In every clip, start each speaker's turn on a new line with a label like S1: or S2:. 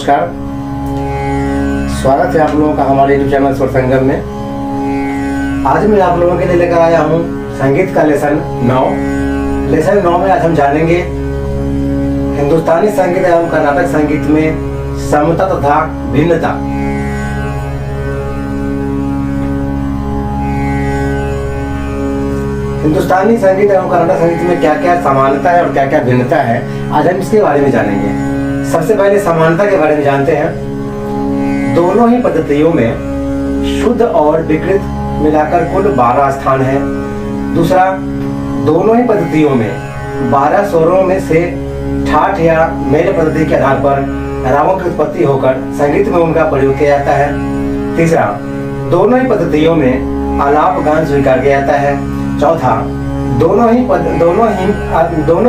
S1: नमस्कार, स्वागत है आप लोगों का हमारे यूट्यूब चैनल स्वर संगम में। आज मैं आप लोगों के लिए लेकर आया हूँ संगीत का लेसन 9। लेसन 9 में आज हम जानेंगे हिंदुस्तानी संगीत एवं कर्नाटक संगीत में समता तथा भिन्नता। हिंदुस्तानी संगीत एवं कर्नाटक संगीत में क्या क्या समानता है और क्या क्या भिन्नता है, आज हम इसके बारे में जानेंगे। सबसे पहले समानता के बारे में जानते हैं। दोनों ही पद्धतियों में शुद्ध और विकृत मिलाकर कुल 12 स्थान है। दूसरा, दोनों ही पद्धतियों में 12 स्वरों में से ठाठ या मेल पद्धति के आधार पर रागों की उत्पत्ति होकर संगीत में उनका प्रयोग किया जाता है। तीसरा, दोनों ही पद्धतियों में आलाप गान स्वीकार किया जाता है। चौथा, दोनों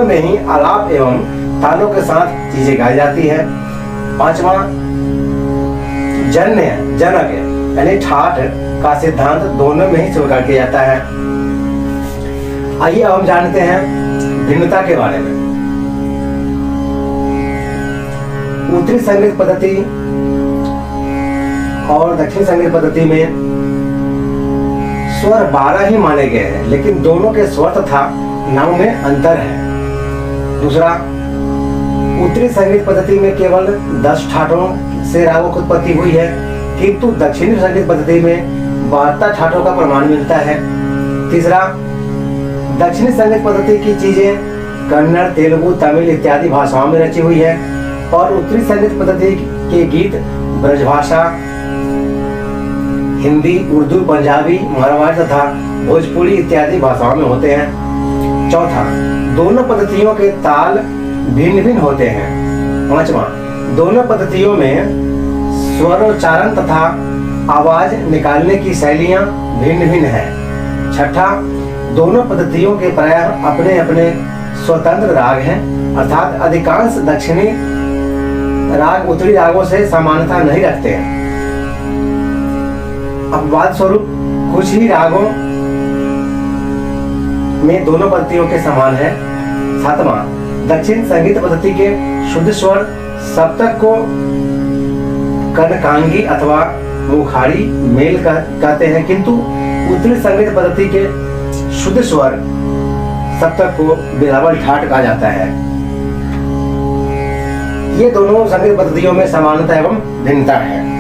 S1: में ही आलाप एवं तालों के साथ चीजें गाई जाती है। पांचवा, जनक यानी ठाठ का सिद्धांत दोनों में ही स्वीकार किया जाता है। आइए अब हम जानते हैं भिन्नता के बारे में। उत्तरी संगीत पद्धति और दक्षिण संगीत पद्धति में स्वर 12 ही माने गए हैं, लेकिन दोनों के स्वर तथा नामों में अंतर है। दूसरा, उत्तरी संगीत पद्धति में केवल 10 ठाठों से रागों की उत्पत्ति हुई है, किंतु दक्षिणी संगीत पद्धति में 72 ठाठों का प्रमाण मिलता है। तीसरा, दक्षिणी संगीत पद्धति की चीजें कन्नड़, तेलुगु, तमिल इत्यादि भाषाओं में रची हुई है और उत्तरी संगीत पद्धति के गीत ब्रजभाषा, हिंदी, उर्दू, पंजाबी, मारवाड़ी तथा भोजपुरी इत्यादि भाषाओं में होते हैं। चौथा, दोनों पद्धतियों के ताल भिन्न भिन्न होते हैं। पांचवा, दोनों पद्धतियों में स्वरोच्चारण तथा आवाज निकालने की शैलियां भिन्न भिन्न हैं। छठा, दोनों पद्धतियों के प्रायः अपने अपने स्वतंत्र राग हैं, अर्थात अधिकांश दक्षिणी राग उत्तरी रागों से समानता नहीं रखते हैं। अपवाद स्वरूप कुछ ही रागों में दोनों पद्धतियों के समान है। सातवां, दक्षिण संगीत पद्धति के शुद्ध स्वर सप्तक को कनकांगी अथवा मुखारी मेल कहते हैं, किंतु उत्तरी संगीत पद्धति के शुद्ध स्वर सप्तक को बिलावल ठाठ कहा जाता है। ये दोनों संगीत पद्धतियों में समानता एवं भिन्नता है।